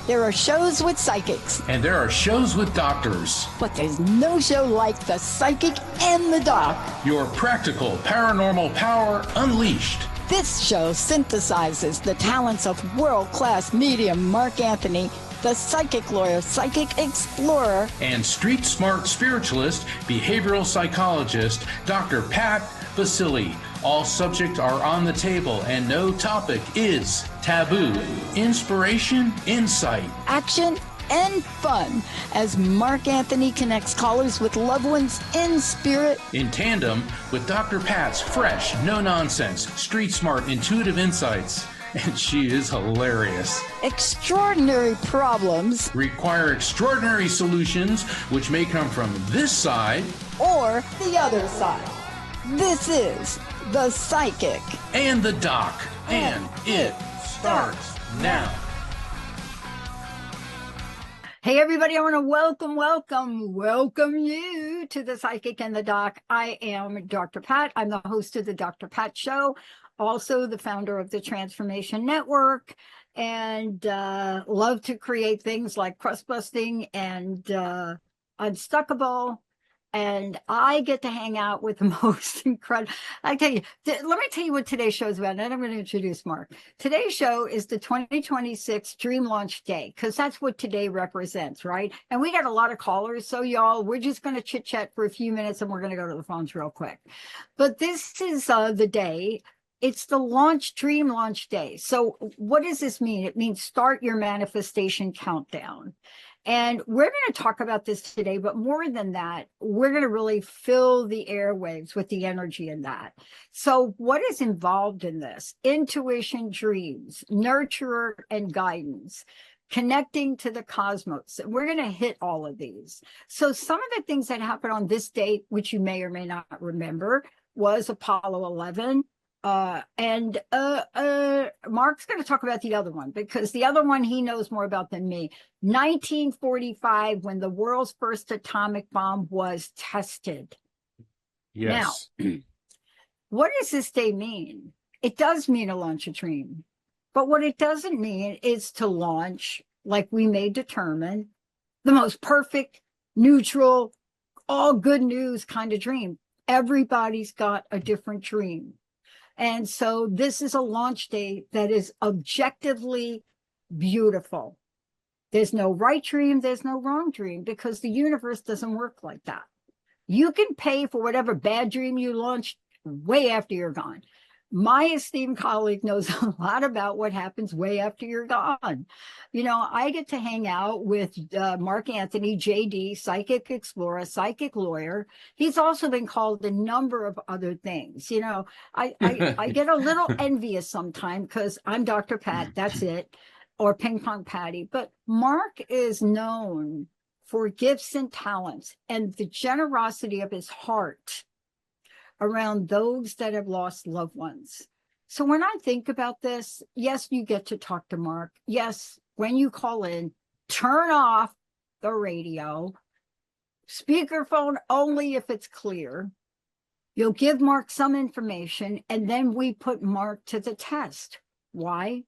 There are shows with psychics. And there are shows with doctors. But there's no show like The Psychic and the Doc. Your practical paranormal power unleashed. This show synthesizes the talents of world-class medium Mark Anthony, the psychic lawyer, psychic explorer, and street smart spiritualist, behavioral psychologist, Dr. Pat Basili. All subjects are on the table and no topic is taboo. Inspiration, insight, action, and fun as Mark Anthony connects callers with loved ones in spirit. In tandem with Dr. Pat's fresh, no-nonsense, street-smart, intuitive insights. And she is hilarious. Extraordinary problems require extraordinary solutions, which may come from this side or the other side. This is The Psychic and the Doc, and it starts now. Hey everybody, I want to welcome you to The Psychic and the Doc. I am Dr. Pat. I'm the host of the Dr. Pat Show, also the founder of the Transformation Network, and love to create things like crust busting and Unstuckable. And I get to hang out with the most incredible. I tell you, let me tell you what today's show is about. And then I'm going to introduce Mark. Today's show is the 2026 Dream Launch Day, because that's what today represents, right? And we got a lot of callers. So y'all, we're just going to chit chat for a few minutes and we're going to go to the phones real quick. But this is the day. It's the Dream Launch Day. So what does this mean? It means start your manifestation countdown. And we're going to talk about this today, but more than that, we're going to really fill the airwaves with the energy in that. So what is involved in this? Intuition, dreams, nurturer, and guidance, connecting to the cosmos. We're going to hit all of these. So some of the things that happened on this date, which you may or may not remember, was Apollo 11. And Mark's going to talk about the other one, because the other one he knows more about than me. 1945, when the world's first atomic bomb was tested. Yes. Now, what does this day mean? It does mean to launch a dream. But what it doesn't mean is to launch, like we may determine, the most perfect, neutral, all good news kind of dream. Everybody's got a different dream. And so this is a launch day that is objectively beautiful. There's no right dream, there's no wrong dream, because the universe doesn't work like that. You can pay for whatever bad dream you launched way after you're gone. My esteemed colleague knows a lot about what happens way after you're gone. You know, I get to hang out with Mark Anthony, JD, psychic explorer, psychic lawyer. He's also been called a number of other things. You know, I get a little envious sometimes because I'm Dr. Pat, that's it, or Ping Pong Patty. But Mark is known for gifts and talents and the generosity of his heart around those that have lost loved ones. So when I think about this, yes, you get to talk to Mark. Yes, when you call in, turn off the radio, speakerphone only if it's clear. You'll give Mark some information, and then we put Mark to the test. Why?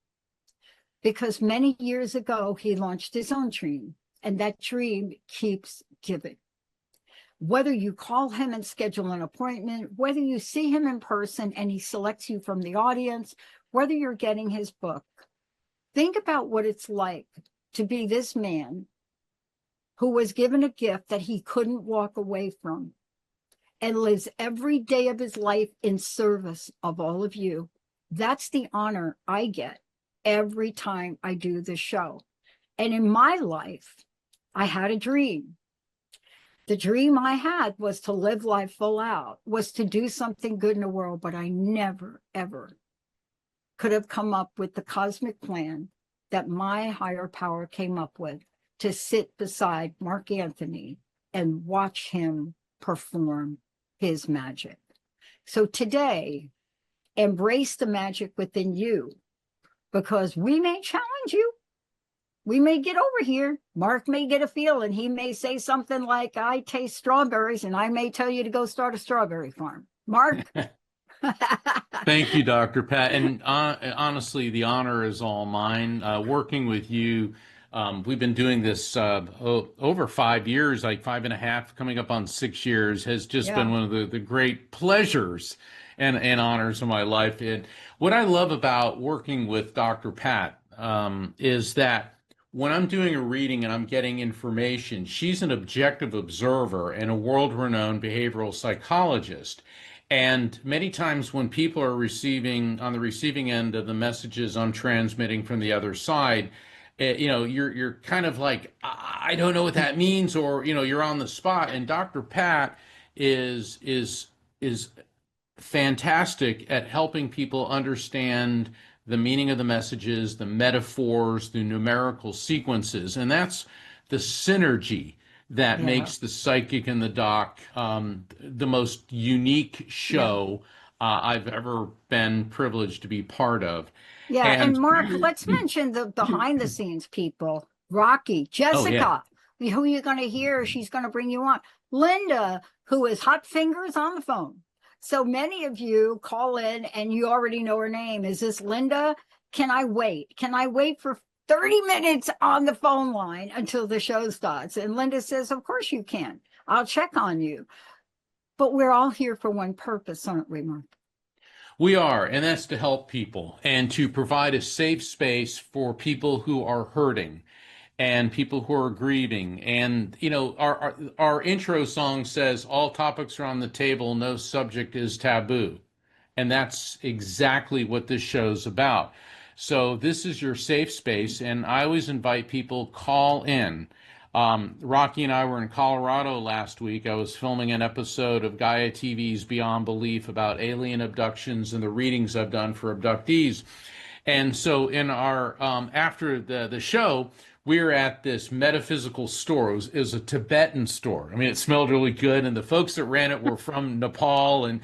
Because many years ago, he launched his own dream, and that dream keeps giving. Whether you call him and schedule an appointment, whether you see him in person and he selects you from the audience, whether you're getting his book, think about what it's like to be this man who was given a gift that he couldn't walk away from and lives every day of his life in service of all of you. That's the honor I get every time I do this show. And in my life, I had a dream. The dream I had was to live life full out, was to do something good in the world, but I never, ever could have come up with the cosmic plan that my higher power came up with to sit beside Mark Anthony and watch him perform his magic. So today, embrace the magic within you, because we may challenge you. We may get over here. Mark may get a feel, and he may say something like, I taste strawberries, and I may tell you to go start a strawberry farm. Mark? Thank you, Dr. Pat. And honestly, the honor is all mine. Working with you We've been doing this over 5 years, like 5.5, coming up on 6 years, has just been Yeah. one of the great pleasures and honors of my life. And what I love about working with Dr. Pat is that when I'm doing a reading and I'm getting information, she's an objective observer and a world-renowned behavioral psychologist. And many times when people are receiving on the receiving end of the messages I'm transmitting from the other side, you're kind of like, I don't know what that means, or you're on the spot. And Dr. Pat is fantastic at helping people understand the meaning of the messages, the metaphors, the numerical sequences, and that's the synergy that Yeah. makes the psychic and the doc the most unique Yeah. show I've ever been privileged to be part of. Yeah. And And Mark, let's mention the behind the scenes people. Rocky, oh yeah, Jessica, who you're going to hear, she's going to bring you on. Linda, who is hot fingers on the phone. So many of you call in and you already know her name. Is this Linda? Can I wait? Can I wait for 30 minutes on the phone line until the show starts? And Linda says, of course you can. I'll check on you. But we're all here for one purpose, aren't we, Mark? we are, and that's to help people and to provide a safe space for people who are hurting and people who are grieving. And our intro song says all topics are on the table, no subject is taboo. And that's exactly what this show's about. So this is your safe space, and I always invite people call in. Rocky and I were in Colorado last week. I was filming an episode of Gaia TV's Beyond Belief about alien abductions and the readings I've done for abductees. And so in our after the show, we were at this metaphysical store. It was a Tibetan store. I mean, it smelled really good, and the folks that ran it were from Nepal, and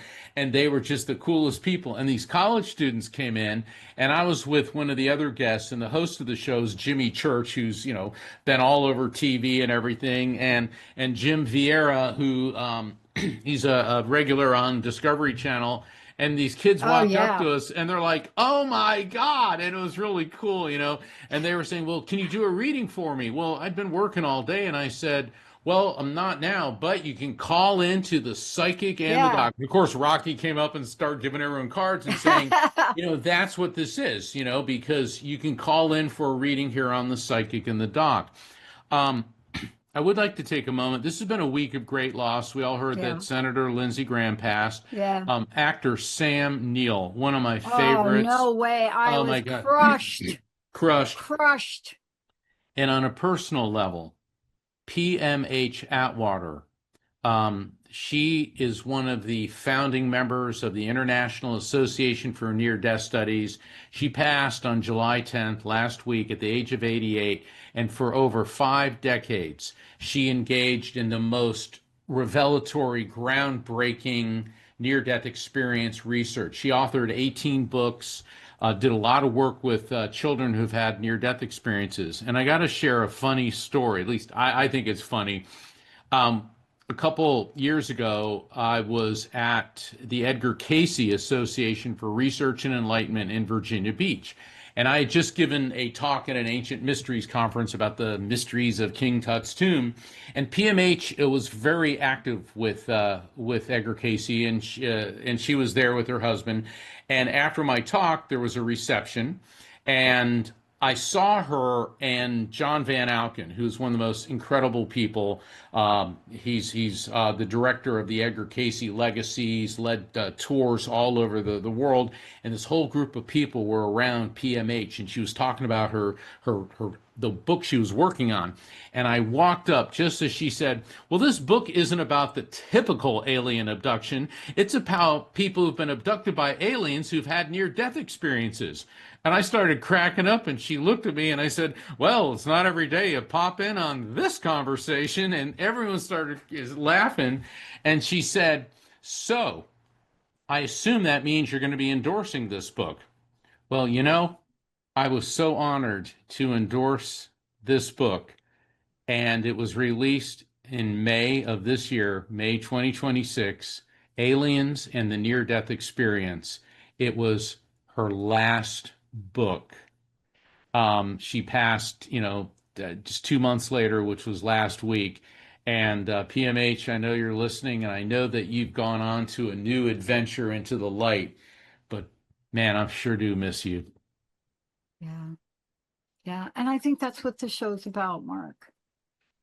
they were just the coolest people. And these college students came in, and I was with one of the other guests, and the host of the show is Jimmy Church, who's been all over TV and everything, and Jim Vieira, who he's a regular on Discovery Channel. And these kids Oh, walked up yeah. to us and they're like, "Oh my God." And it was really cool, And they were saying, "Well, can you do a reading for me?" Well, I'd been working all day and I said, "Well, I'm not now, but you can call into the psychic and the Yeah. doc." Of course, Rocky came up and started giving everyone cards and saying, that's what this is, because you can call in for a reading here on the psychic and the doc. Um, I would like to take a moment. This has been a week of great loss. We all heard Yeah. that Senator Lindsey Graham passed. Yeah. Actor Sam Neill, one of my Oh, favorites. no way. I Oh was my God, crushed, crushed. crushed. And on a personal level, PMH Atwater. She is one of the founding members of the International Association for Near-Death Studies. She passed on July 10th last week at the age of 88, and for over 5 decades, she engaged in the most revelatory, groundbreaking near-death experience research. She authored 18 books, did a lot of work with children who've had near-death experiences. And I got to share a funny story, at least I think it's funny. A couple years ago, I was at the Edgar Cayce Association for Research and Enlightenment in Virginia Beach. And I had just given a talk at an Ancient Mysteries conference about the mysteries of King Tut's tomb. And PMH was very active with Edgar Cayce, and she was there with her husband. And after my talk, there was a reception, and I saw her and John Van Alken, who's one of the most incredible people. He's the director of the Edgar Cayce Legacy. He's led tours all over the world, and this whole group of people were around PMH, and she was talking about her the book she was working on. And I walked up just as she said, "Well, this book isn't about the typical alien abduction. It's about people who've been abducted by aliens who've had near-death experiences." And I started cracking up, and she looked at me, and I said, "Well, it's not every day you pop in on this conversation." And everyone started laughing. And she said, "So I assume that means you're going to be endorsing this book." Well, I was so honored to endorse this book, and it was released in May of this year, May 2026, Aliens and the Near Death Experience. It was her last book. She passed, just 2 months later, which was last week. And PMH, I know you're listening, and I know that you've gone on to a new adventure into the light. But man, I sure do miss you. Yeah. Yeah. And I think that's what the show's about, Mark.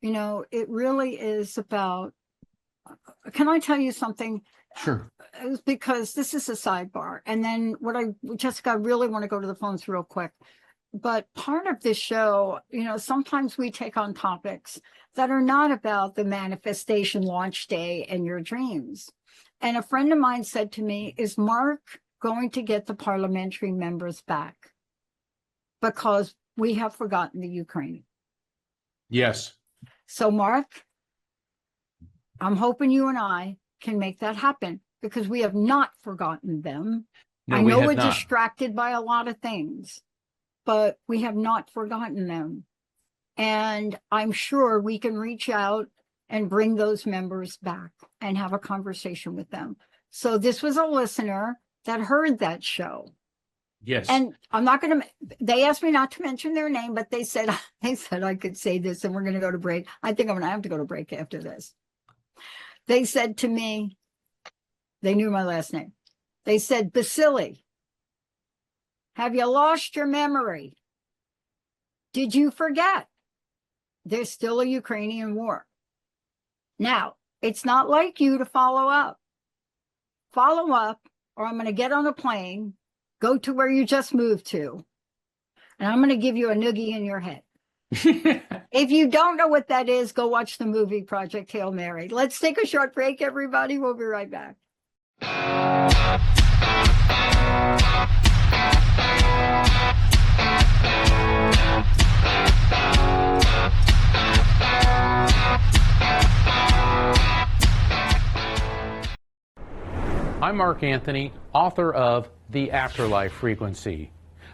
You know, it really is about, can I tell you something? Sure. It was because this is a sidebar. And then Jessica, I really want to go to the phones real quick. But part of this show, you know, sometimes we take on topics that are not about the manifestation launch day and your dreams. And a friend of mine said to me, is Mark going to get the parliamentary members back? Because we have forgotten the Ukraine. Yes. So, Mark, I'm hoping you and I can make that happen because we have not forgotten them. No, I know we we're have not. distracted by a lot of things, but we have not forgotten them. And I'm sure we can reach out and bring those members back and have a conversation with them. So this was a listener that heard that show. Yes. And I'm not going to, they asked me not to mention their name, but they said I could say this, and we're going to go to break. I think I'm going to have to go to break after this. They said to me, they knew my last name. They said, Basili, have you lost your memory? Did you forget? There's still a Ukrainian war. Now, it's not like you to follow up. Follow up, or I'm going to get on a plane, go to where you just moved to, and I'm going to give you a noogie in your head. If you don't know what that is, go watch the movie Project Hail Mary. Let's take a short break, everybody. We'll be right back. I'm Mark Anthony, author of The Afterlife Frequency.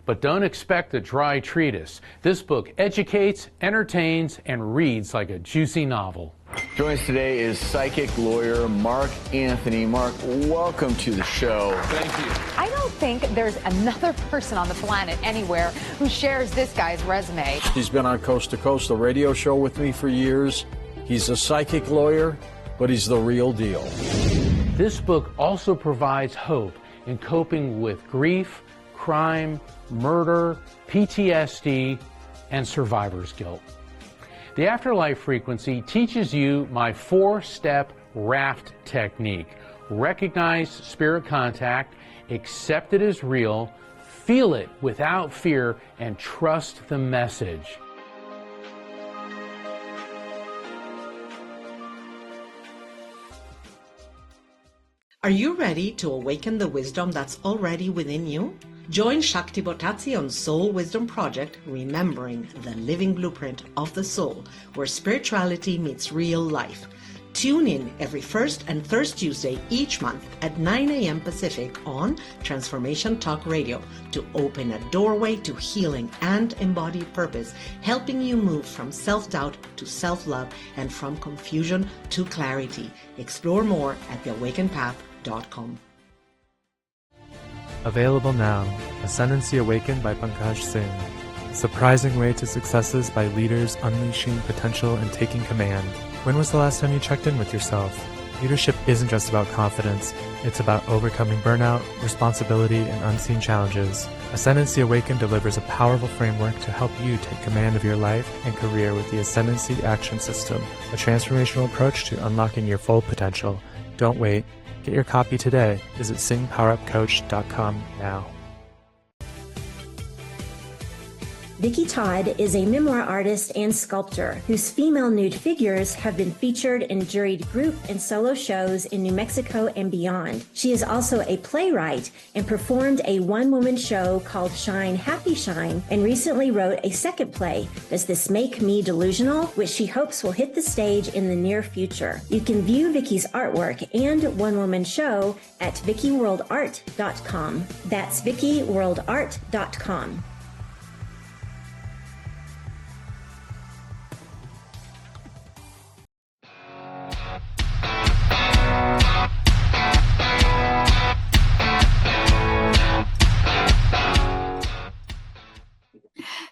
But don't expect a dry treatise. This book educates, entertains, and reads like a juicy novel. Joining us today is psychic lawyer Mark Anthony. Mark, welcome to the show. Thank you. I don't think there's another person on the planet anywhere who shares this guy's resume. He's been on Coast to Coast, a radio show with me for years. He's a psychic lawyer, but he's the real deal. This book also provides hope in coping with grief, crime, murder, PTSD, and survivor's guilt. The Afterlife Frequency teaches you my 4-step raft technique. Recognize spirit contact, accept it as real, feel it without fear, and trust the message. Are you ready to awaken the wisdom that's already within you? Join Shakti Botazzi on Soul Wisdom Project, Remembering the Living Blueprint of the Soul, where spirituality meets real life. Tune in every first and third Tuesday each month at 9 a.m. Pacific on Transformation Talk Radio to open a doorway to healing and embodied purpose, helping you move from self-doubt to self-love and from confusion to clarity. Explore more at theawakenedpath.com. Available now, Ascendancy Awakened by Pankaj Singh. Surprising way to successes by leaders unleashing potential and taking command. When was the last time you checked in with yourself? Leadership isn't just about confidence, it's about overcoming burnout, responsibility, and unseen challenges. Ascendancy Awakened delivers a powerful framework to help you take command of your life and career with the Ascendancy Action System, a transformational approach to unlocking your full potential. Don't wait. Get your copy today. Visit singpowerupcoach.com now. Vicki Todd is a memoir artist and sculptor whose female nude figures have been featured in juried group and solo shows in New Mexico and beyond. She is also a playwright and performed a one-woman show called Shine Happy Shine and recently wrote a second play, Does This Make Me Delusional?, which she hopes will hit the stage in the near future. You can view Vicki's artwork and one-woman show at vickyworldart.com. That's vickyworldart.com.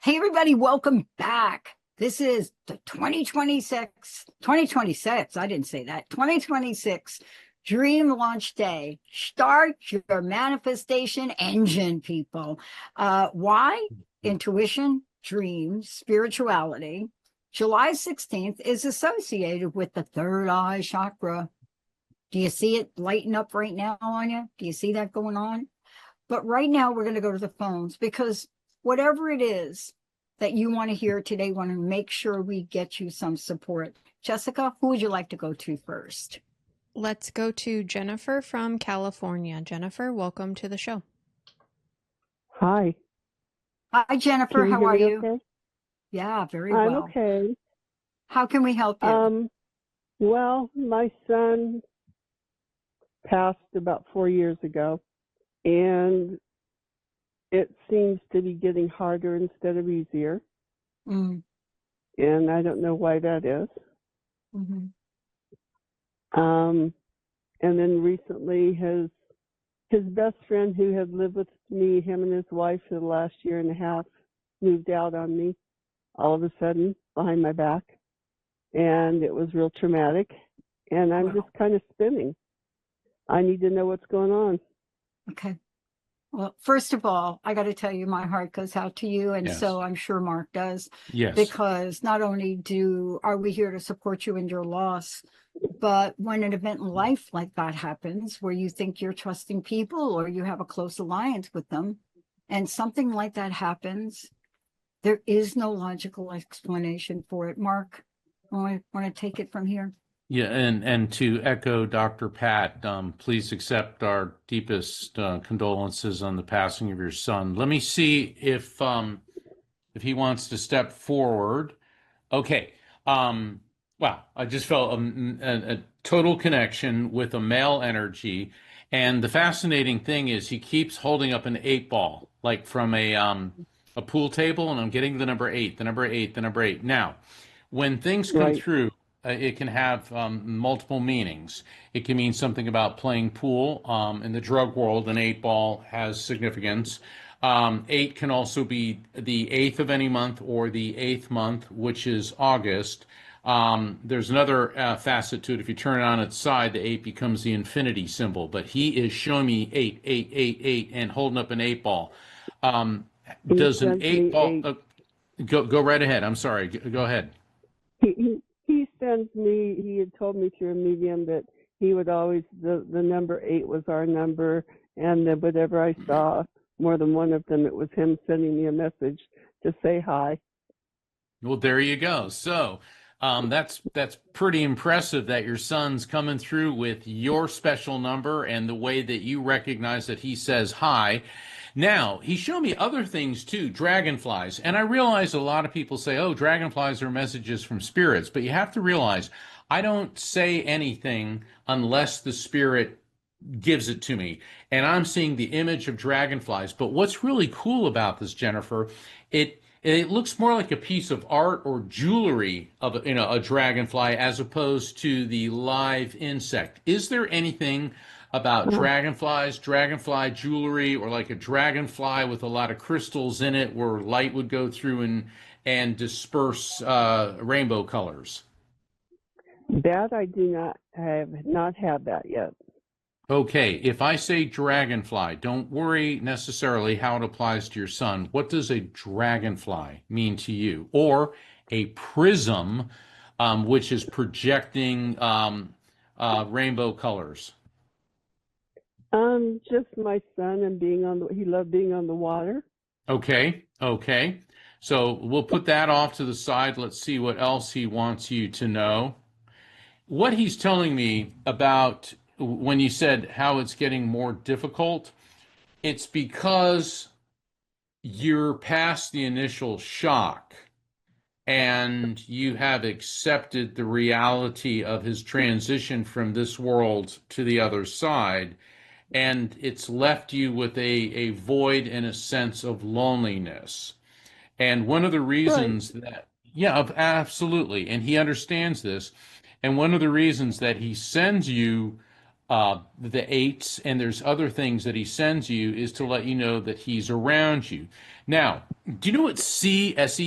Hey, everybody, welcome back This is the 2026, I didn't say that, 2026 Dream Launch Day. Start your manifestation engine, people. Why? Intuition, dreams, spirituality. July 16th is associated with the third eye chakra. Do you see it lighting up right now on you? Do you see that going on? But right now, we're going to go to the phones because whatever it is that you want to hear today, want to make sure we get you some support. Jessica, who would you like to go to first? Let's go to Jennifer from California. Jennifer, welcome to the show. Hi. Hi, Jennifer. Can you How hear are me you? okay? Yeah, very I'm well. okay. How can we help you? Well, my son passed about 4 years ago, and it seems to be getting harder instead of easier. Mm. And I don't know why that is. Mm-hmm. And then recently his best friend who had lived with me, him and his wife for the last year and a half, moved out on me all of a sudden behind my back. And it was real traumatic. And I'm just kind of spinning. I need to know what's going on. Okay. Well, first of all, I got to tell you, my heart goes out to you. And Yes. so I'm sure Mark does. Yes. Because not only are we here to support you in your loss, but when an event in life like that happens, where you think you're trusting people or you have a close alliance with them, and something like that happens, there is no logical explanation for it. Mark, I want to take it from here. Yeah, and to echo Dr. Pat, please accept our deepest condolences on the passing of your son. Let me see if he wants to step forward. Okay. Wow, I just felt a total connection with a male energy, and the fascinating thing is he keeps holding up an 8 ball, like from a pool table, and I'm getting the number 8, the number 8, the number 8. Now, when things come Right. through, it can have multiple meanings. It can mean something about playing pool. In the drug world, an 8 ball has significance. 8 can also be the 8th of any month or the 8th month, which is August. There's another facet to it. If you turn it on its side, the 8 becomes the infinity symbol. But he is showing me 8, 8, 8, 8, and holding up an 8 ball. Does an 8 ball... Go right ahead. I'm sorry. Go ahead. He sends me, he had told me through a medium that he would always, the number 8 was our number, and that whatever I saw, more than one of them, it was him sending me a message to say hi. Well, there you go. So that's pretty impressive that your son's coming through with your special number and the way that you recognize that he says hi. Now, he showed me other things too, dragonflies. And I realize a lot of people say, oh, dragonflies are messages from spirits. But you have to realize I don't say anything unless the spirit gives it to me. And I'm seeing the image of dragonflies. But what's really cool about this, Jennifer, it looks more like a piece of art or jewelry of a dragonfly as opposed to the live insect. Is there anything about dragonflies, dragonfly jewelry, or like a dragonfly with a lot of crystals in it where light would go through and disperse rainbow colors? That I do not had that yet. Okay, if I say dragonfly, don't worry necessarily how it applies to your son. What does a dragonfly mean to you? Or a prism, which is projecting rainbow colors? Just my son and he loved being on the water. Okay. So we'll put that off to the side. Let's see what else he wants you to know. What he's telling me about when you said how it's getting more difficult, it's because you're past the initial shock and you have accepted the reality of his transition from this world to the other side. And it's left you with a void and a sense of loneliness. And one of the reasons absolutely. And he understands this. And one of the reasons that he sends you the eights, and there's other things that he sends you is to let you know that he's around you. Now, do you know what Seaglass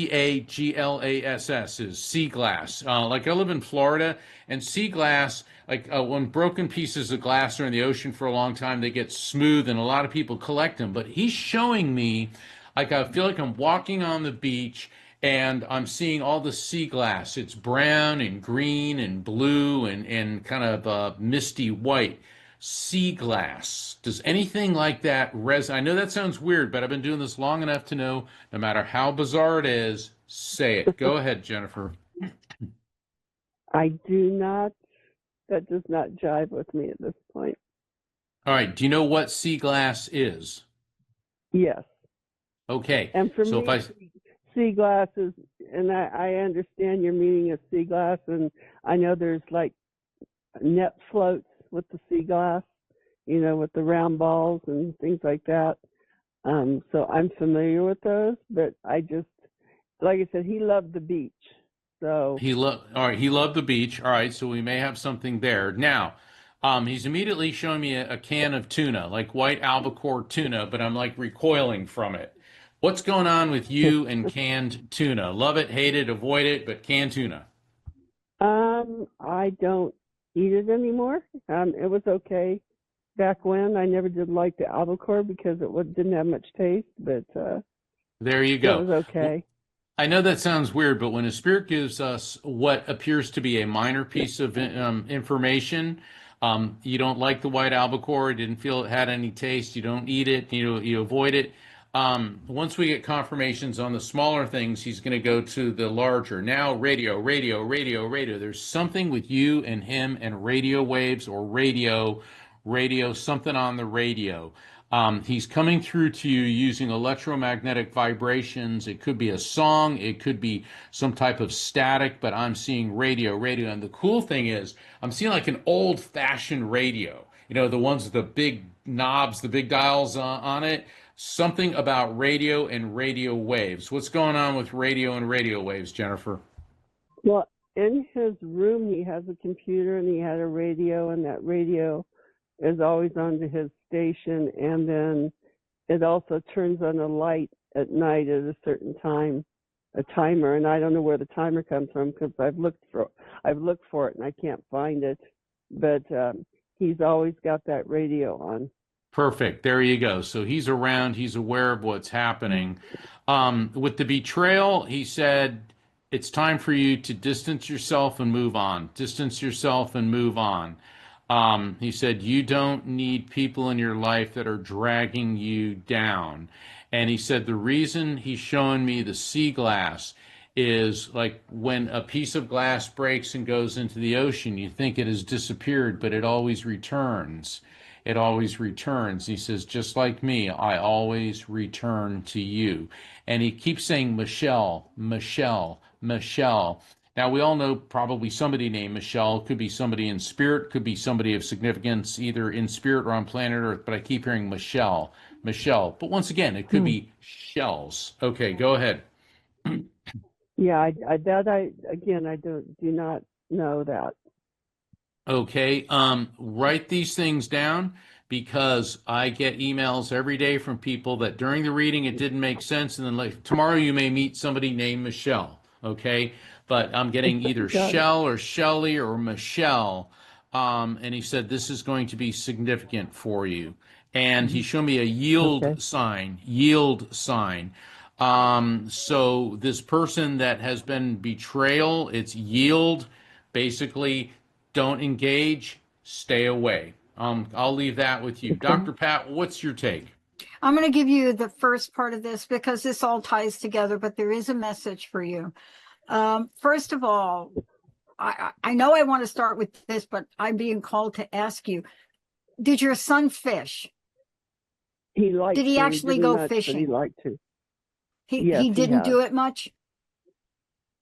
is? Sea glass. Like I live in Florida, and sea glass, like when broken pieces of glass are in the ocean for a long time, they get smooth, and a lot of people collect them. But he's showing me, like I feel like I'm walking on the beach and I'm seeing all the sea glass. It's brown and green and blue and kind of misty white. Sea glass. Does anything like that resonate? I know that sounds weird, but I've been doing this long enough to know no matter how bizarre it is, say it. Go ahead, Jennifer. I do not, that does not jive with me at this point. All right. Do you know what sea glass is? Yes. Okay. And for so me, sea glass is, and I understand your meaning of sea glass, and I know there's like net floats with the sea glass, you know, with the round balls and things like that. So I'm familiar with those, but I just, like I said, he loved the beach. So all right, he loved the beach. All right, so we may have something there. Now, he's immediately showing me a can of tuna, like white albacore tuna, but I'm like recoiling from it. What's going on with you and canned tuna? Love it, hate it, avoid it, but canned tuna. I don't eat it anymore. It was okay back when. I never did like the albacore because didn't have much taste, but there you go. It was okay. I know that sounds weird, but when a spirit gives us what appears to be a minor piece of information, you don't like the white albacore, didn't feel it had any taste, you don't eat it, you avoid it. Once we get confirmations on the smaller things, he's going to go to the larger. Now, radio. There's something with you and him and radio waves or radio, something on the radio. He's coming through to you using electromagnetic vibrations. It could be a song, it could be some type of static, but I'm seeing radio. And the cool thing is, I'm seeing like an old-fashioned radio. You know, the ones with the big knobs, the big dials on it. Something about radio and radio waves. What's going on with radio and radio waves, Jennifer? Well, in his room, he has a computer and he had a radio, and that radio is always on to his station, and then it also turns on a light at night at a certain time, a timer, and I don't know where the timer comes from because I've looked for it and I can't find it, but he's always got that radio on. Perfect. There you go. So he's around. He's aware of what's happening. With the betrayal, he said, it's time for you to distance yourself and move on. Distance yourself and move on. He said, you don't need people in your life that are dragging you down. And he said, the reason he's showing me the sea glass is like when a piece of glass breaks and goes into the ocean, you think it has disappeared, but it always returns. It always returns. He says, just like me, I always return to you. And he keeps saying, Michelle, Michelle, Michelle. Now, we all know probably somebody named Michelle. Could be somebody in spirit, could be somebody of significance, either in spirit or on planet Earth, but I keep hearing Michelle, Michelle. But once again, it could be shells. Okay, go ahead. Yeah, I do not know that. Okay, write these things down because I get emails every day from people that during the reading it didn't make sense, and then like tomorrow you may meet somebody named Michelle. Okay, but I'm getting either Shell or Shelly or Michelle, and he said this is going to be significant for you. And he showed me a yield sign. So this person that has been betrayal, it's yield, basically. Don't engage, stay away. I'll leave that with you. Dr. Pat, what's your take? I'm going to give you the first part of this because this all ties together, but there is a message for you. First of all, I know I want to start with this, but I'm being called to ask you, did your son fish? Did he actually go fishing? He liked to. He didn't do it much?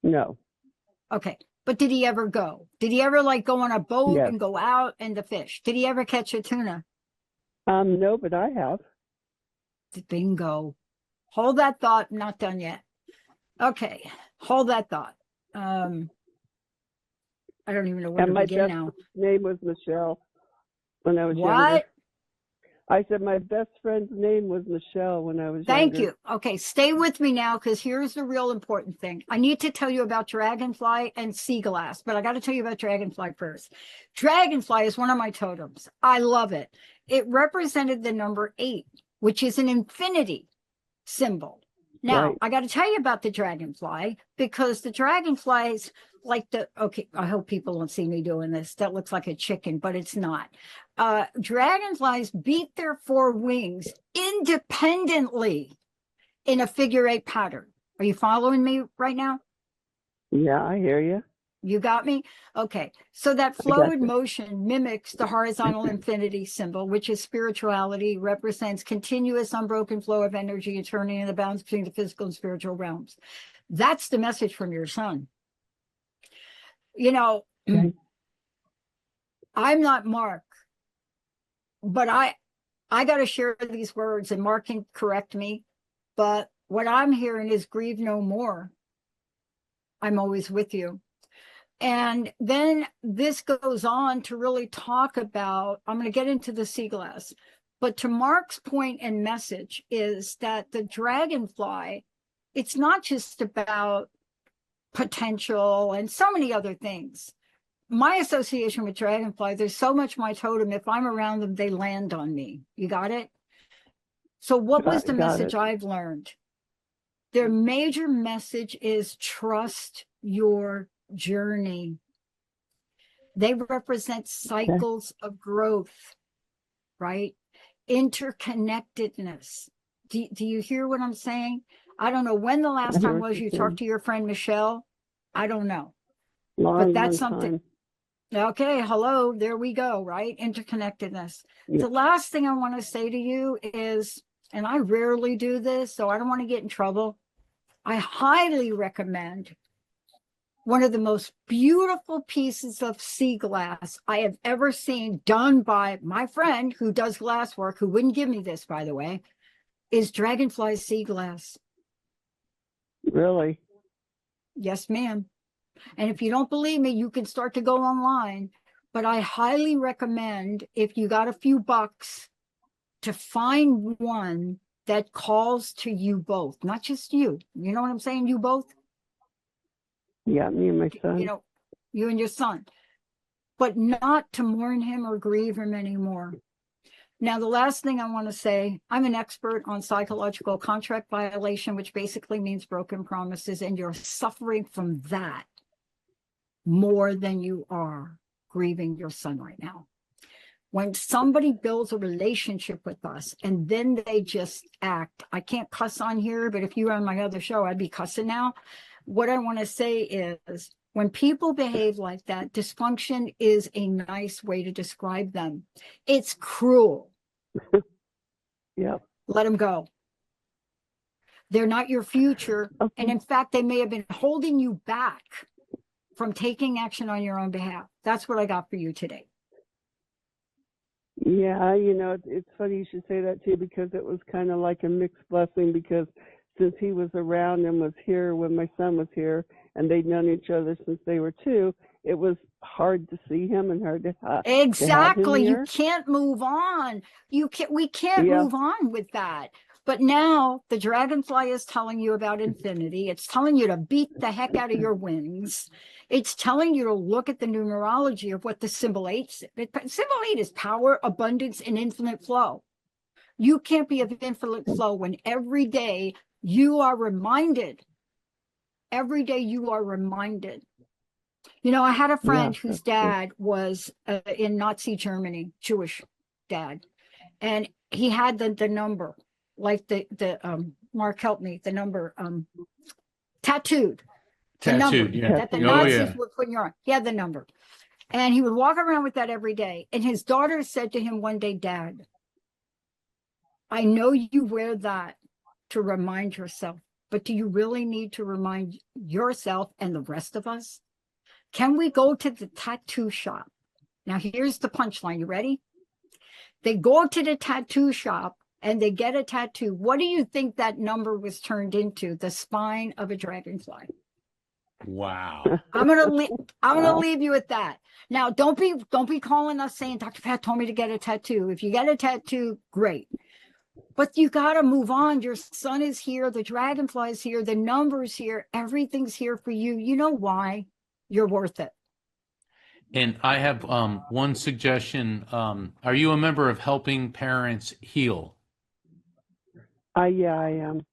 No. Okay. But did he ever go? Did he ever like go on a boat and go out and to fish? Did he ever catch a tuna? No, but I have. Bingo. Hold that thought. I'm not done yet. Okay. Hold that thought. I don't even know where to begin now. My name was Michelle. when I was What? younger. I said my best friend's name was Michelle when I was Thank younger. you. Okay, stay with me now because here's the real important thing. I need to tell you about dragonfly and sea glass, but I got to tell you about dragonfly first. Dragonfly is one of my totems. I love it. It represented the number 8, which is an infinity symbol. Now, Right. I got to tell you about the dragonfly because the dragonflies okay, I hope people don't see me doing this. That looks like a chicken, but it's not. Dragonflies beat their 4 wings independently in a figure 8 pattern. Are you following me right now? Yeah, I hear you. You got me? Okay. So that flow in motion mimics the horizontal infinity symbol, which is spirituality, represents continuous, unbroken flow of energy, turning in the bounds between the physical and spiritual realms. That's the message from your son. You know, I'm not Mark, but I got to share these words, and Mark can correct me. But what I'm hearing is grieve no more. I'm always with you. And then this goes on to really talk about, I'm going to get into the sea glass, but to Mark's point and message is that the dragonfly, it's not just about potential and so many other things. My association with dragonfly, there's so much my totem, if I'm around them, they land on me. You got it? So what was the message I've learned? Their major message is trust your journey. They represent cycles of growth, right? Interconnectedness. Do you hear what I'm saying? I don't know when the last time was you talked to your friend Michelle. I don't know. But that's something. Okay, hello, there we go, right? Interconnectedness. Yeah. The last thing I want to say to you is, and I rarely do this, so I don't want to get in trouble. I highly recommend one of the most beautiful pieces of sea glass I have ever seen done by my friend who does glass work, who wouldn't give me this, by the way, is Dragonfly Sea Glass. Really? Yes, ma'am. And if you don't believe me, you can start to go online. But I highly recommend, if you got a few bucks, to find one that calls to you both, not just you. You know what I'm saying? You both? Yeah, me and my son. You know, you and your son. But not to mourn him or grieve him anymore. Now, the last thing I want to say, I'm an expert on psychological contract violation, which basically means broken promises, and you're suffering from that more than you are grieving your son right now. When somebody builds a relationship with us and then they just act, I can't cuss on here, but if you were on my other show, I'd be cussing now. What I want to say is, when people behave like that, dysfunction is a nice way to describe them. It's cruel. Yep. Let them go. They're not your future. Okay. And in fact, they may have been holding you back from taking action on your own behalf. That's what I got for you today. Yeah, you know, it's funny you should say that too, because it was kind of like a mixed blessing, because since he was around and was here when my son was here, and they'd known each other since they were 2, it was hard to see him and hard to exactly. To have him here. You can't move on. We can't move on with that. But now the dragonfly is telling you about infinity. It's telling you to beat the heck out of your wings. It's telling you to look at the numerology of what the symbol 8 is. Symbol 8 is power, abundance, and infinite flow. You can't be of infinite flow when every day you are reminded. Every day you are reminded. You know, I had a friend whose dad was in Nazi Germany, Jewish dad, and he had the number, like the Mark, help me, the number tattooed. The number that the Nazis would put in your arm. He had the number. And he would walk around with that every day. And his daughter said to him one day, Dad, I know you wear that to remind yourself, but do you really need to remind yourself and the rest of us? Can we go to the tattoo shop? Now, here's the punchline. You ready? They go to the tattoo shop and they get a tattoo. What do you think that number was turned into? The spine of a dragonfly. Wow. I'm gonna leave you with that. Now, don't be calling us saying Dr. Pat told me to get a tattoo. If you get a tattoo, great. But you got to move on. Your son is here. The dragonfly is here. The number's here. Everything's here for you. You know why? You're worth it. And I have one suggestion. Are you a member of Helping Parents Heal? Yeah, I am.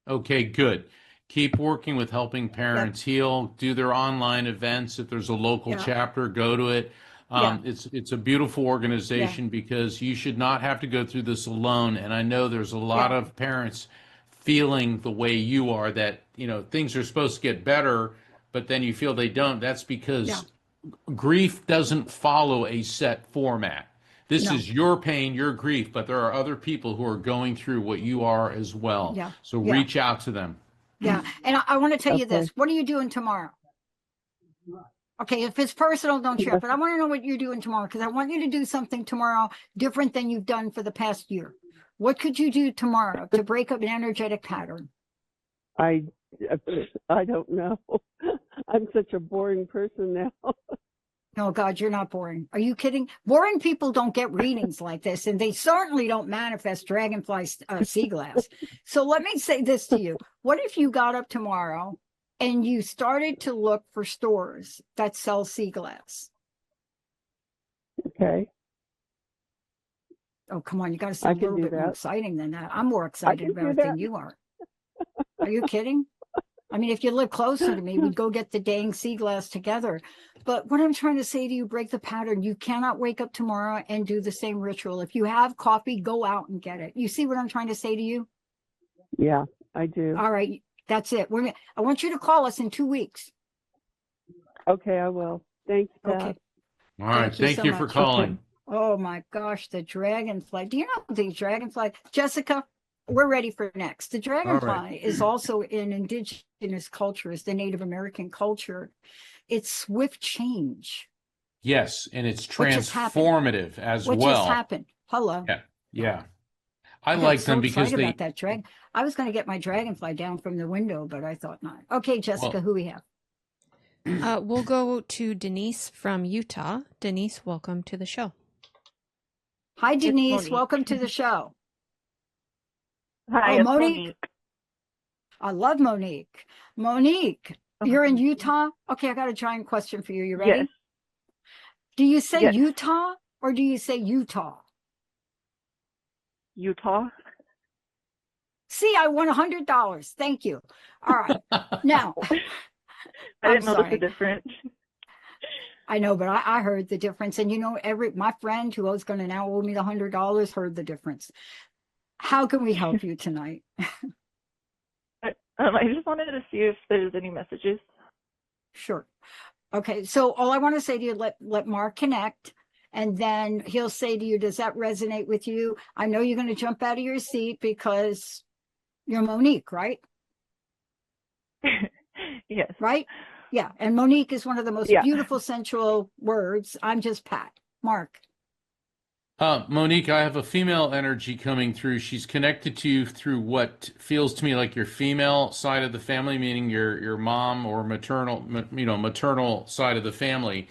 Okay, good. Keep working with Helping Parents Heal. Do their online events. If there's a local chapter, go to it. It's a beautiful organization because you should not have to go through this alone. And I know there's a lot of parents feeling the way you are, that things are supposed to get better, but then you feel they don't. That's because grief doesn't follow a set format. This is your pain, your grief, but there are other people who are going through what you are as well. Yeah. So reach out to them. Yeah. And I want to tell you this. What are you doing tomorrow? Okay, if it's personal, don't share. But I want to know what you're doing tomorrow, because I want you to do something tomorrow different than you've done for the past year. What could you do tomorrow to break up an energetic pattern? I don't know. I'm such a boring person now. Oh, God, you're not boring. Are you kidding? Boring people don't get readings like this, and they certainly don't manifest dragonfly sea glass. So let me say this to you. What if you got up tomorrow and you started to look for stores that sell sea glass? Okay. Oh, come on. You got to sound a little bit more exciting than that. I'm more excited about it than you are. Are you kidding? I mean, if you live closer to me, we'd go get the dang sea glass together. But what I'm trying to say to you, break the pattern. You cannot wake up tomorrow and do the same ritual. If you have coffee, go out and get it. You see what I'm trying to say to you? Yeah, I do. All right. That's it. I want you to call us in 2 weeks. Okay, I will. Thanks, Pat. Okay. All right. Thank you for calling. Oh, my gosh. The dragonfly. Do you know the dragonfly? Jessica, we're ready for next. The dragonfly is also in indigenous cultures, the Native American culture. It's swift change. Yes, and it's transformative as well. What just happened? Hello. Yeah. I like them because they. About that dragon. I was going to get my dragonfly down from the window, but I thought not. Okay, Jessica, who we have? We'll go to Denise from Utah. Denise, welcome to the show. Hi, Denise. Welcome to the show. Hi, Monique. I love Monique. Monique, you're in Utah? Okay, I got a giant question for you. You ready? Yes. Do you say Utah or do you say Utah? Utah. See, I won $100. Thank you. All right. Now, I didn't notice the difference. I know, but I heard the difference. And my friend who was going to now owe me the $100 heard the difference. How can we help you tonight? I just wanted to see if there's any messages. Sure. Okay. So all I want to say to you, let Mark connect, and then he'll say to you, does that resonate with you? I know you're going to jump out of your seat because you're Monique, right? Yes. Right? Yeah. And Monique is one of the most beautiful, sensual words. I'm just Pat. Mark. Monique, I have a female energy coming through. She's connected to you through what feels to me like your female side of the family, meaning your mom or maternal side of the family.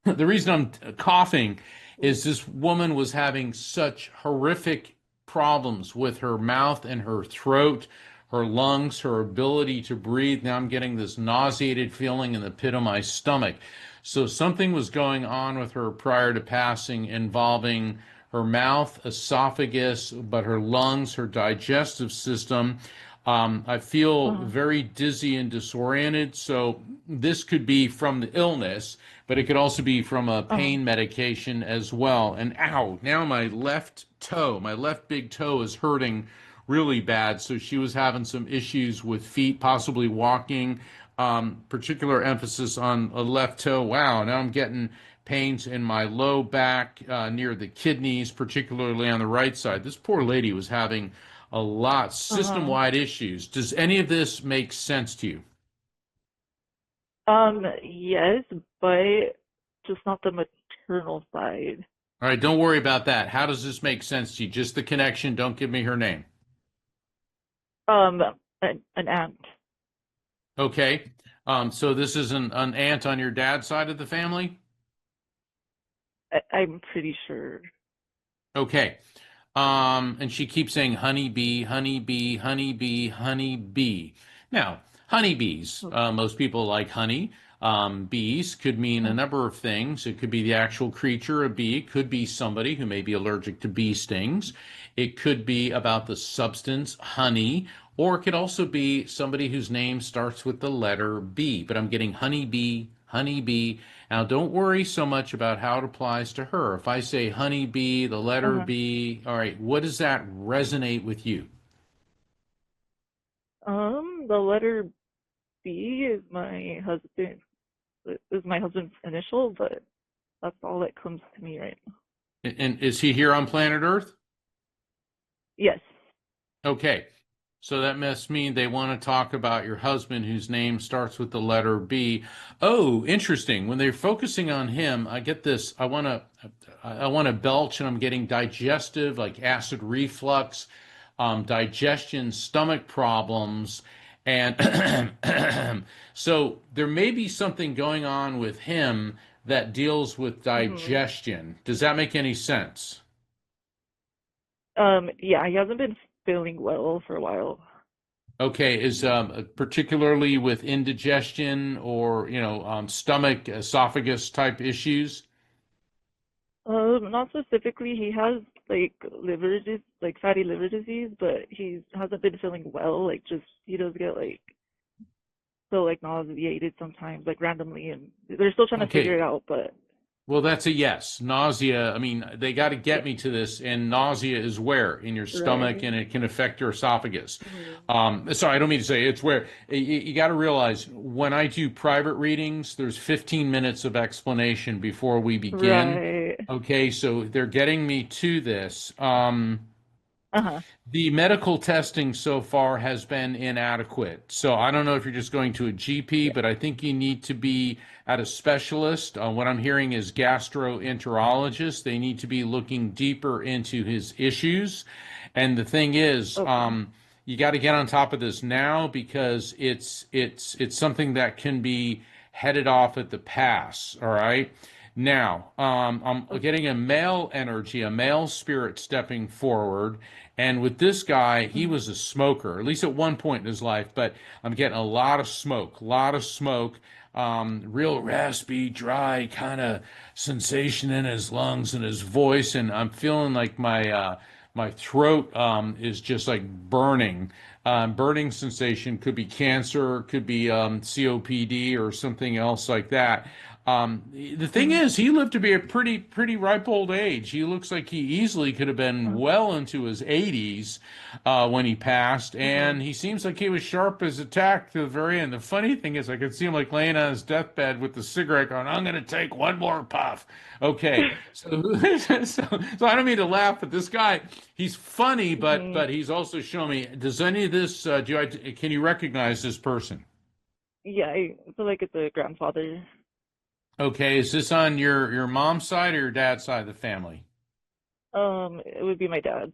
The reason I'm coughing is this woman was having such horrific problems with her mouth and her throat, her lungs, her ability to breathe. Now I'm getting this nauseated feeling in the pit of my stomach. So something was going on with her prior to passing involving her mouth, esophagus, but her lungs, her digestive system. I feel very dizzy and disoriented. So this could be from the illness, but it could also be from a pain medication as well. And ow, now my left big toe is hurting really bad. So she was having some issues with feet, possibly walking. Particular emphasis on a left toe. Wow, now I'm getting pains in my low back near the kidneys, particularly on the right side. This poor lady was having a lot system-wide issues. Does any of this make sense to you? Yes, but just not the maternal side. All right, don't worry about that. How does this make sense to you? Just the connection. Don't give me her name. An aunt. Okay. So this is an aunt on your dad's side of the family? I'm pretty sure. Okay. And she keeps saying honeybee, honeybee, honeybee, honeybee. Now, honeybees, most people like honey. Bees could mean a number of things. It could be the actual creature, a bee. It could be somebody who may be allergic to bee stings. It could be about the substance, honey, or it could also be somebody whose name starts with the letter B. But I'm getting honeybee, honeybee. Now, don't worry so much about how it applies to her. If I say honeybee, the letter Uh-huh. B, all right, what does that resonate with you? The letter B is my husband's initial, but that's all that comes to me right now. And is he here on planet Earth? Yes. Okay. So that must mean they want to talk about your husband whose name starts with the letter B. Oh, interesting. When they're focusing on him, I get this. I want to belch, and I'm getting digestive, like acid reflux, digestion, stomach problems, and so there may be something going on with him that deals with Hmm. digestion. Does that make any sense? Yeah, he hasn't been feeling well for a while. Okay, is particularly with indigestion or stomach, esophagus type issues? Not specifically. He has like fatty liver disease, but he hasn't been feeling well. Like just he does get like so like nauseated sometimes, like randomly, and they're still trying to figure Okay, it out. But well, that's a yes. Nausea, I mean, they got to yeah, get me to this, and nausea is where? In your stomach, right. and it can affect your esophagus. Mhm. Sorry, I don't mean to say it's where. You got to realize when I do private readings, there's 15 minutes of explanation before we begin. Right. Okay, so they're getting me to this. Uh-huh. The medical testing so far has been inadequate. So I don't know if you're just going to a GP, Yeah. but I think you need to be at a specialist. What I'm hearing is gastroenterologist. They need to be looking deeper into his issues. And the thing is, Okay. you got to get on top of this now because it's something that can be headed off at the pass. All right. Now, I'm Okay. getting a male energy, a male spirit stepping forward. And with this guy, he Mhm. was a smoker, at least at one point in his life, but I'm getting a lot of smoke, real raspy, dry kind of sensation in his lungs and his voice. And I'm feeling like my throat is just like burning. Burning sensation could be cancer, could be COPD or something else like that. The thing Mhm. is, he lived to be a pretty ripe old age. He looks like he easily could have been Mhm. well into his 80s when he passed, Mhm. and he seems like he was sharp as a tack to the very end. The funny thing is, I could see him like laying on his deathbed with the cigarette going, "I'm going to take one more puff." Okay, so, so I don't mean to laugh, but this guy, he's funny, but Mhm. he's also showing me. Does any of this? Can you recognize this person? Yeah, I feel like it's a grandfather. Okay, is this on your mom's side or your dad's side of the family? It would be my dad's.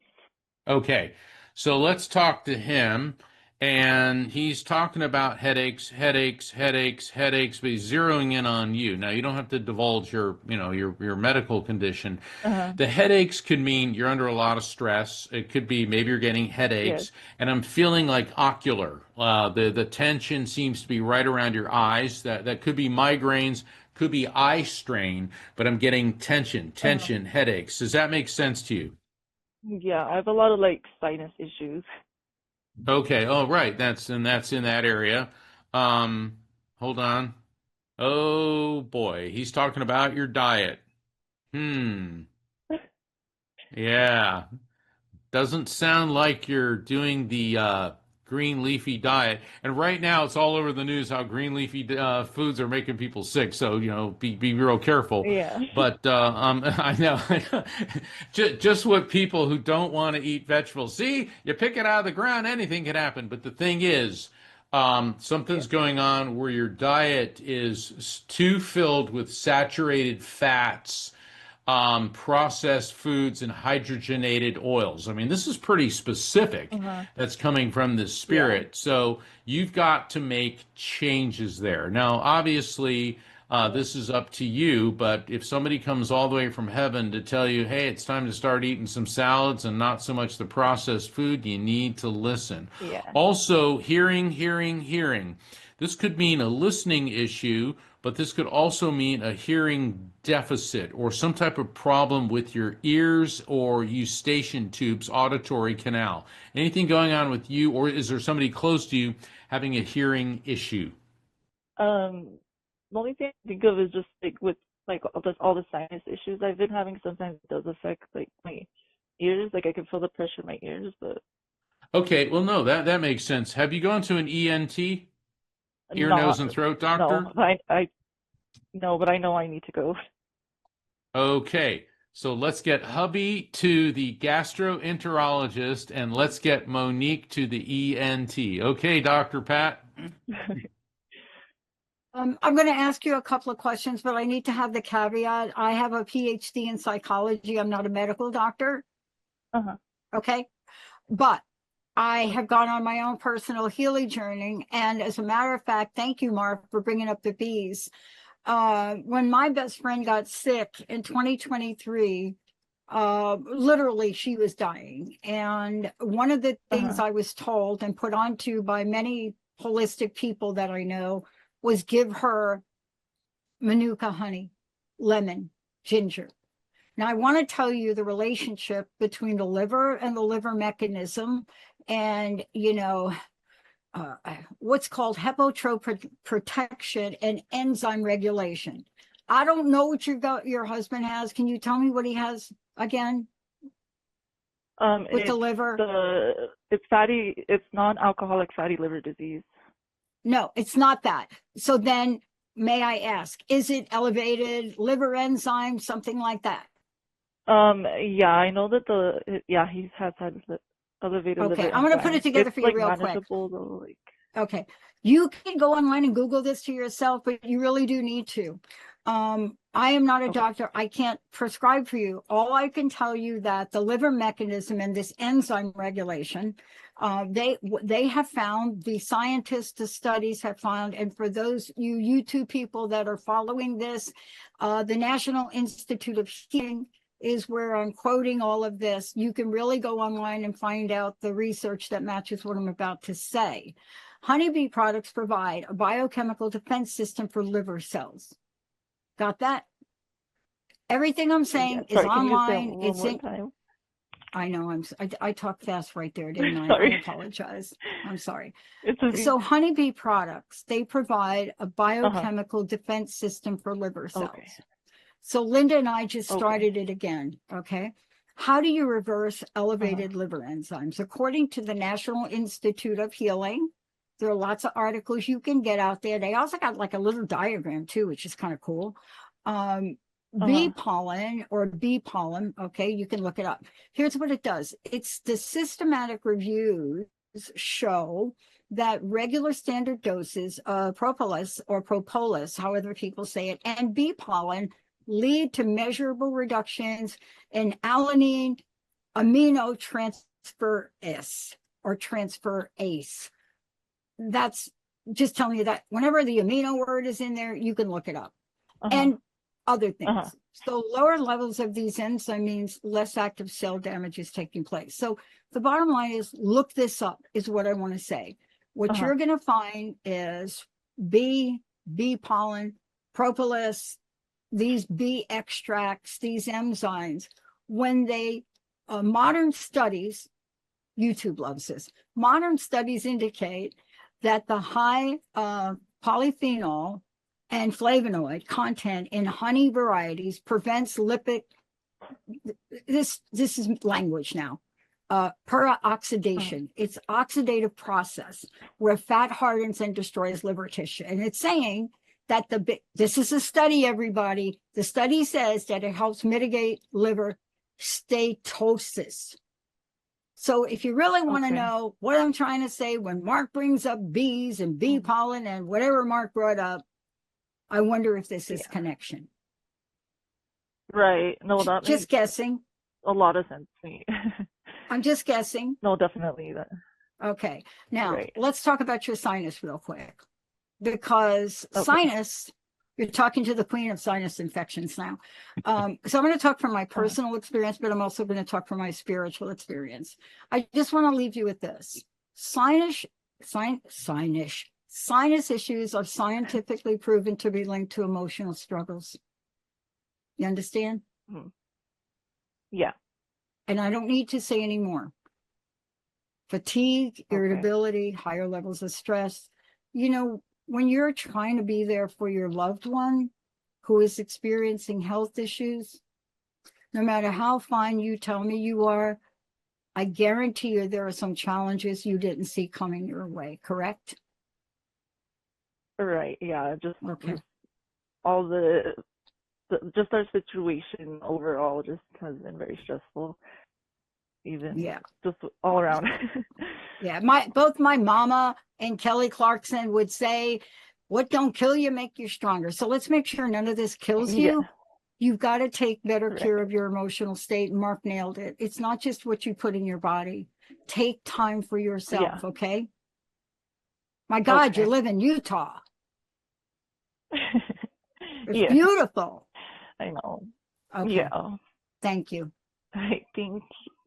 Okay, so let's talk to him. And he's talking about headaches, headaches, headaches, headaches, but he's zeroing in on you. Now, you don't have to divulge your medical condition. Uh-huh. The headaches could mean you're under a lot of stress. It could be maybe you're getting Yes. headaches, and I'm feeling like ocular. The tension seems to be right around your eyes. That could be migraines, could be eye strain, but I'm getting Uh-huh. tension, headaches. Does that make sense to you? Yeah, I have a lot of like sinus issues. Okay. Oh, right. That's in that area. Um, hold on. Oh boy, he's talking about your diet. Hmm. Yeah. Doesn't sound like you're doing the green leafy diet. And right now, it's all over the news how green leafy foods are making people sick. So be real careful. Yeah. But I know just what people who don't want to eat vegetables. See, you pick it out of the ground, anything can happen. But the thing is, Yeah. something's going on where your diet is too filled with saturated fats processed foods and hydrogenated oils. I mean, this is pretty specific that's coming from the spirit. So you've got to make changes there. Now, obviously, this is up to you, but if somebody comes all the way from heaven to tell you, hey, it's time to start eating some salads and not so much the processed food, you need to listen. Yeah. Also, hearing. This could mean a listening issue, but this could also mean a hearing deficit or some type of problem with your ears or eustachian tubes, auditory canal. Anything going on with you, or is there somebody close to you having a hearing issue? The only thing I think of is just like with like all the sinus issues I've been having. Sometimes it does affect like my ears. Like I can feel the pressure in my ears, but Okay, well, no, that makes sense. Have you gone to an ENT, ear, no, nose, and throat doctor? no, no, but I know I need to go. Okay, so let's get hubby to the gastroenterologist and let's get Monique to the ENT. Okay, Dr. Pat? I'm going to ask you a couple of questions, but I need to have the caveat. I have a PhD in psychology. I'm not a medical doctor. Okay. But I have gone on my own personal healing journey. And as a matter of fact, thank you, Mark, for bringing up the bees. When my best friend got sick in 2023, literally she was dying. And one of the things I was told and put onto by many holistic people that I know was give her manuka honey, lemon, ginger. Now, I want to tell you the relationship between the liver and the liver mechanism and, what's called hepatotropic protection and enzyme regulation. I don't know what your husband has. Can you tell me what he has again? With the liver? It's non-alcoholic fatty liver disease. No, it's not that. So then, may I ask, is it elevated liver enzyme, something like that? Yeah, I know that he has had elevated liver enzyme. I'm going to put it together for you real quick. Though, Okay. You can go online and Google this to yourself, but you really do need to. I am not a doctor. I can't prescribe for you. All I can tell you that the liver mechanism and this enzyme regulation, they have found, the scientists, the studies have found, and for those you YouTube people that are following this, the National Institute of Healing is where I'm quoting all of this. You can really go online and find out the research that matches what I'm about to say. Honeybee products provide a biochemical defense system for liver cells. Got that? Everything I'm saying is online. It's in. Time? I know. I talked fast right there, didn't I? Sorry. I apologize. I'm sorry. It's okay. So honeybee products, they provide a biochemical defense system for liver cells. Okay. So Linda and I just started it again. Okay. How do you reverse elevated liver enzymes? According to the National Institute of Healing, there are lots of articles you can get out there. They also got like a little diagram too, which is kind of cool. Bee pollen or bee pollen. Okay. You can look it up. Here's what it does. It's the systematic reviews show that regular standard doses of propolis or propolis, however people say it, and bee pollen lead to measurable reductions in alanine aminotransferase or transferase. That's just telling you that whenever the amino word is in there, you can look it up. And other things. So lower levels of these enzymes means less active cell damage is taking place. So the bottom line is look this up is what I want to say. What you're going to find is bee pollen, propolis, these bee extracts, these enzymes, when they, modern studies, YouTube loves this, modern studies indicate that the high polyphenol and flavonoid content in honey varieties prevents lipid, this is language now, peroxidation. It's oxidative process where fat hardens and destroys liver tissue. And it's saying that this is a study, everybody. The study says that it helps mitigate liver steatosis. So if you really want to know what I'm trying to say, when Mark brings up bees and bee pollen and whatever Mark brought up, I wonder if this is connection. Right. No, that Just makes guessing. a lot of sense to me. I'm just guessing. No, definitely that. Okay. Now, Right. let's talk about your sinus real quick. Because Okay. sinus, you're talking to the queen of sinus infections now. So I'm going to talk from my personal experience, but I'm also going to talk from my spiritual experience. I just want to leave you with this. Sinus issues are scientifically proven to be linked to emotional struggles. You understand? Mhm. Yeah. And I don't need to say any more. Fatigue, irritability, higher levels of stress. You know, when you're trying to be there for your loved one who is experiencing health issues, no matter how fine you tell me you are, I guarantee you there are some challenges you didn't see coming your way, correct? Right. Yeah. Just Okay. all just our situation overall just has been very stressful. Even just all around. Yeah. Both my mama and Kelly Clarkson would say, what don't kill you make you stronger. So let's make sure none of this kills you. Yeah. You've got to take better Right. care of your emotional state. And Mark nailed it. It's not just what you put in your body. Take time for yourself, okay? My God, you live in Utah. It's beautiful. I know. Okay. Yeah. Thank you.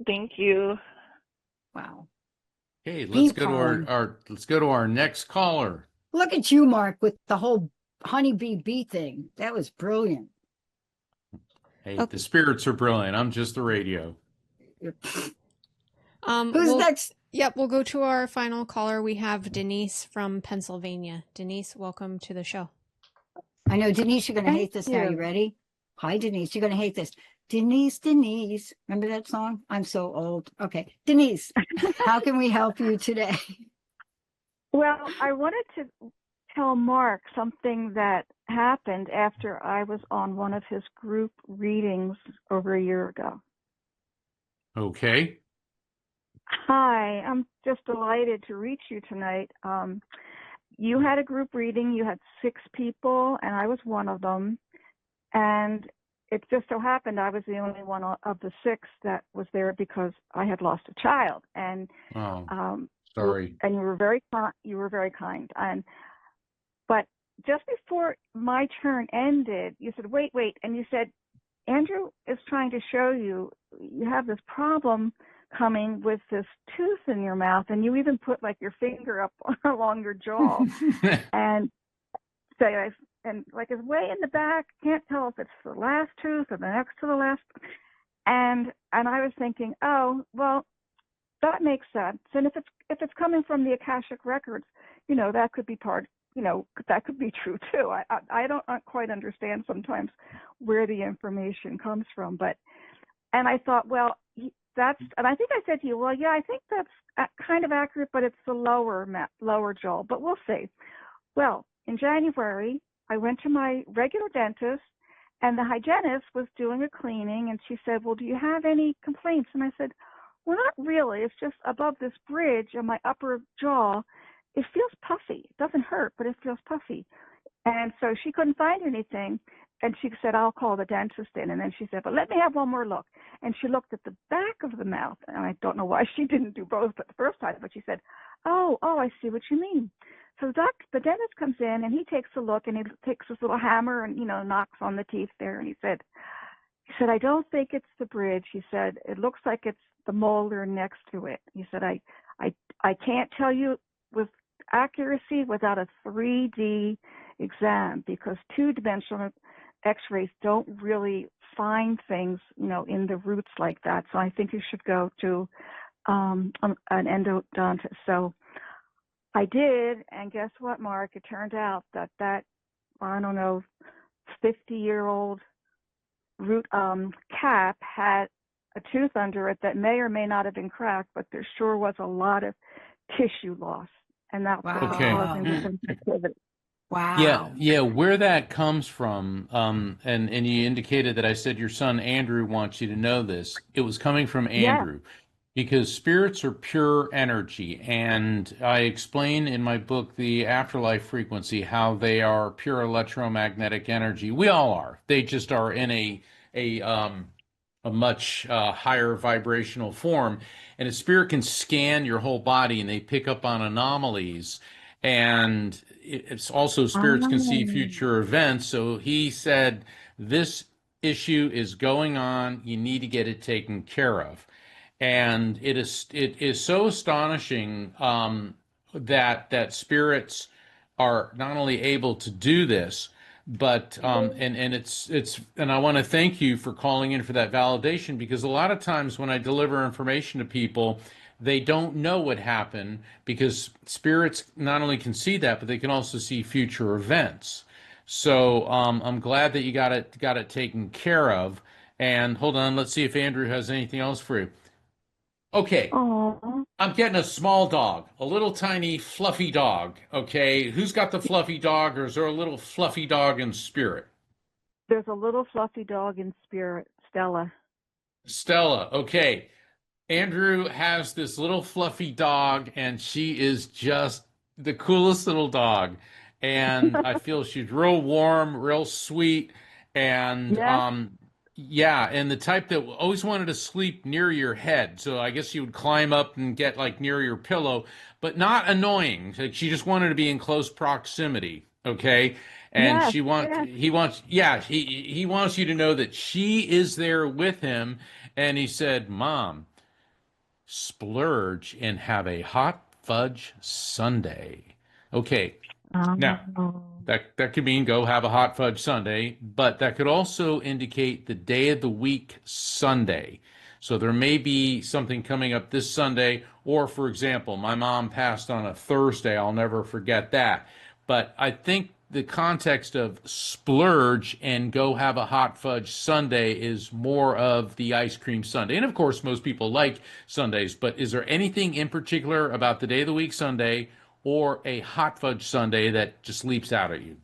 Thank you. Wow. Okay, let's go to our next caller. Look at you, Mark, with the whole honeybee bee thing. That was brilliant. Hey, the spirits are brilliant. I'm just the radio. Who's next? Yep, we'll go to our final caller. We have Denise from Pennsylvania. Denise, welcome to the show. I know, Denise, you're going to hate this now. You ready? Hi, Denise. You're going to hate this. Denise. Remember that song? I'm so old. Okay. Denise, how can we help you today? Well, I wanted to tell Mark something that happened after I was on one of his group readings over a year ago. Okay. Hi, I'm just delighted to reach you tonight. You had a group reading, you had 6 people, and I was one of them. And it just so happened I was the only one of the 6 that was there because I had lost a child. And sorry. And you were very kind. But just before my turn ended, you said, wait, and you said, Andrew is trying to show you have this problem coming with this tooth in your mouth, and you even put like your finger up along your jaw and say, and like it's way in the back, can't tell if it's the last tooth or the next to the last. And I was thinking, oh, well, that makes sense. And if it's coming from the Akashic records, that could be that could be true too. I don't quite understand sometimes where the information comes from, and I thought, well, and I think I said to you, well, yeah, I think that's kind of accurate, but it's the lower jaw, but we'll see. Well, in January, I went to my regular dentist, and the hygienist was doing a cleaning, and she said, well, do you have any complaints? And I said, well, not really. It's just above this bridge on my upper jaw. It feels puffy. It doesn't hurt, but it feels puffy. And so she couldn't find anything. And she said, I'll call the dentist in. And then she said, but let me have one more look. And she looked at the back of the mouth. And I don't know why she didn't do both the first time, but she said, oh, I see what you mean. So the dentist comes in, and he takes a look, and he takes his little hammer and, knocks on the teeth there. And he said, I don't think it's the bridge. He said, it looks like it's the molar next to it. He said, I can't tell you with accuracy without a 3D exam, because 2-dimensional x-rays don't really find things, in the roots like that. So I think you should go to an endodontist. So I did, and guess what, Mark? It turned out that I don't know, 50-year-old root cap had a tooth under it that may or may not have been cracked, but there sure was a lot of tissue loss, and that's what was causing the sensitivity. Wow. Yeah. Where that comes from, and you indicated that I said your son Andrew wants you to know this. It was coming from Andrew, because spirits are pure energy, and I explain in my book, The Afterlife Frequency, how they are pure electromagnetic energy. We all are. They just are in a a much higher vibrational form, and a spirit can scan your whole body, and they pick up on anomalies. And it's also spirits can see future events. So he said, this issue is going on. You need to get it taken care of. And it is so astonishing that spirits are not only able to do this, but and it's and I want to thank you for calling in for that validation, because a lot of times when I deliver information to people, they don't know what happened, because spirits not only can see that, but they can also see future events. So I'm glad that you got it taken care of. And hold on, let's see if Andrew has anything else for you. Okay, Oh, I'm getting a small dog, a little tiny fluffy dog. Okay, who's got the fluffy dog, or is there a little fluffy dog in spirit? there's a little fluffy dog in spirit, Stella. Stella. Okay, Andrew has this little fluffy dog, and she is just the coolest little dog. And I feel she's real warm, real sweet, and Yes, yeah, and the type that always wanted to sleep near your head. So I guess she would climb up and get like near your pillow, but not annoying. Like she just wanted to be in close proximity. Okay. And yes, she wants, yes. he wants, yeah, he wants you to know that she is there with him. And he said, Mom, splurge and have a hot fudge sundae. Okay, now Oh. that could mean go have a hot fudge sundae, but that could also indicate the day of the week Sunday. So there may be something coming up this Sunday, or for example, my mom passed on a Thursday. I'll never forget that. But I think the context of splurge and go have a hot fudge sundae is more of the ice cream sundae. And of course, most people like sundaes, but is there anything in particular about the day of the week Sunday or a hot fudge sundae that just leaps out at you?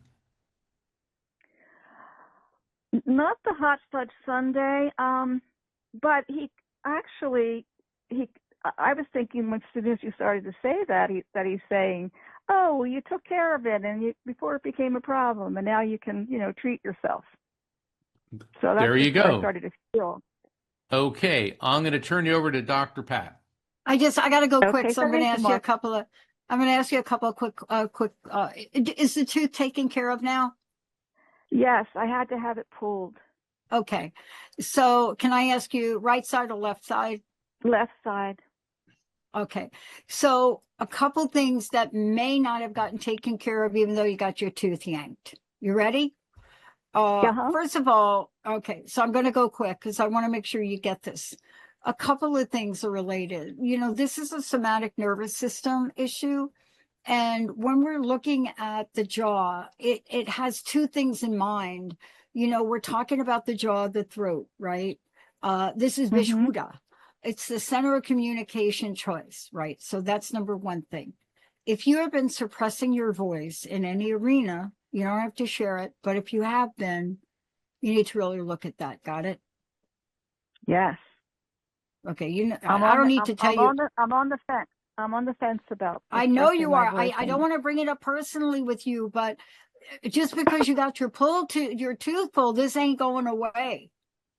Not the hot fudge sundae, but he actually he. I was thinking as soon as you started to say that he's saying, "Oh, well, you took care of it, and before it became a problem, and now you can treat yourself." So that's There you just what I go. started to feel. Okay, I'm going to turn you over to Dr. Pat. I got to go quick, Okay, so I'm going to thank you, ask you a Mark. couple of. I'm going to ask you a couple of quick. Is the tooth taken care of now? Yes, I had to have it pulled. Okay, so can I ask you right side or left side? Left side. Okay, so a couple things that may not have gotten taken care of, even though you got your tooth yanked. You ready? First of all, okay, so I'm going to go quick because I want to make sure you get this. A couple of things are related. This is a somatic nervous system issue. And when we're looking at the jaw, it has two things in mind. We're talking about the jaw, the throat, right? This is Vishuddha. It's the center of communication choice, right? So that's number one thing. If you have been suppressing your voice in any arena, you don't have to share it, but if you have been, you need to really look at that. Got it? Yes. Okay. I don't need to tell you. I'm on the fence. I'm on the fence about. I know you are. I don't want to bring it up personally with you, but just because you got your tooth pulled, this ain't going away.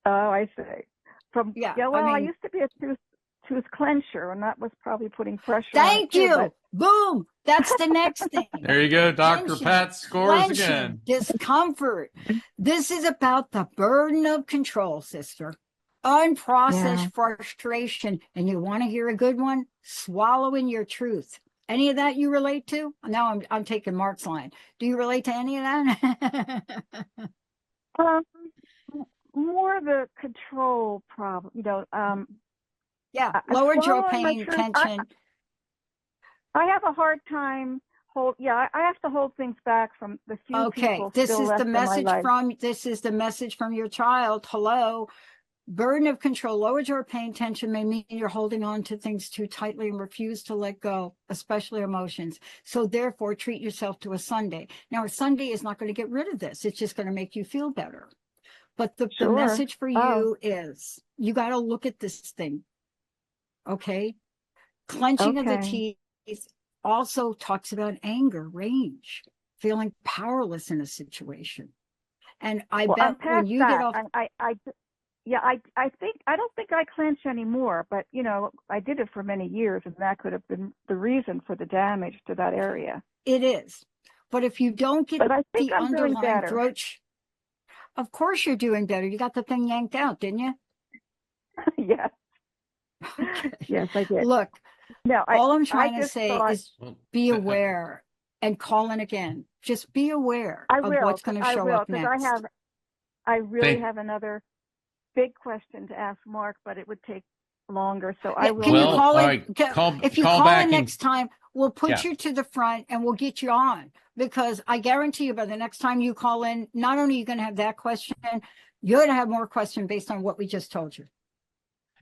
Oh, I see. Well, I used to be a tooth clencher, and that was probably putting pressure. Thank on it you. Too, but... Boom. That's the next thing. There you go. Dr. Tension, Pat scores clenching, again. Discomfort. This is about the burden of control, sister. Unprocessed frustration. And you want to hear a good one? Swallowing your truth. Any of that you relate to? Now I'm taking Mark's line. Do you relate to any of that? More the control problem, yeah, lower jaw pain, tension. I have a hard time I have to hold things back from the few people still left in my life. This is the message from your child. Hello. Burden of control, lower jaw pain, tension may mean you're holding on to things too tightly and refuse to let go, especially emotions. So therefore, treat yourself to a sundae. Now, a sundae is not going to get rid of this. It's just going to make you feel better. But the message for you is you got to look at this thing. Okay. Clenching of the teeth also talks about anger, rage, feeling powerless in a situation. And I Well, I'm bet past when you that. get off, I don't think I clench anymore, but I did it for many years, and that could have been the reason for the damage to that area. it is. But if you don't get But I think the I'm doing underlying better. throat, of course you're doing better. You got the thing yanked out, didn't you? Yes. Okay. Yes, I did. Look, No, all I'm I trying to just say thought, is be aware and call in again. Just be aware I of will. what's going to show up Because next. I really have another big question to ask Mark, but it would take longer. So I will. Can you call in? Right. If you call call back in and- next time, we'll put Yeah. you to the front and we'll get you on, because I guarantee you by the next time you call in, not only are you going to have that question, you're going to have more questions based on what we just told you.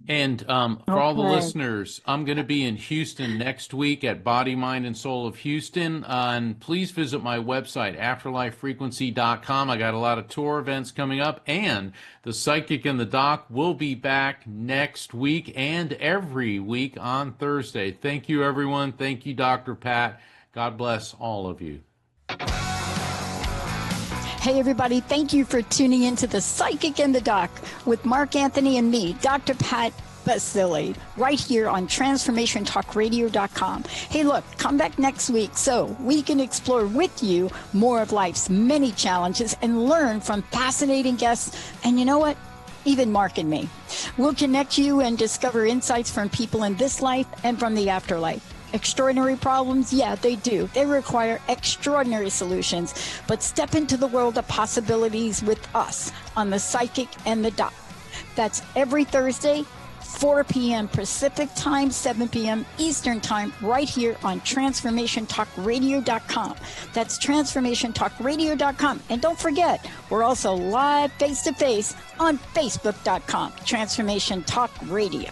And for all the Okay. listeners, I'm going to be in Houston next week at Body, Mind, and Soul of Houston. And please visit my website, afterlifefrequency.com. I got a lot of tour events coming up. And the Psychic and the Doc will be back next week and every week on Thursday. Thank you, everyone. Thank you, Dr. Pat. God bless all of you. Hey, everybody. Thank you for tuning in to The Psychic and the Doc with Mark Anthony and me, Dr. Pat Basili, right here on TransformationTalkRadio.com. Hey, look, come back next week so we can explore with you more of life's many challenges and learn from fascinating guests. And you know what? Even Mark and me. We'll connect you and discover insights from people in this life and from the afterlife. Extraordinary problems? Yeah, they do. They require extraordinary solutions. But step into the world of possibilities with us on The Psychic and the Doc. That's every Thursday, 4 p.m. Pacific Time, 7 p.m. Eastern Time, right here on TransformationTalkRadio.com. That's TransformationTalkRadio.com. And don't forget, we're also live face-to-face on Facebook.com, Transformation Talk Radio.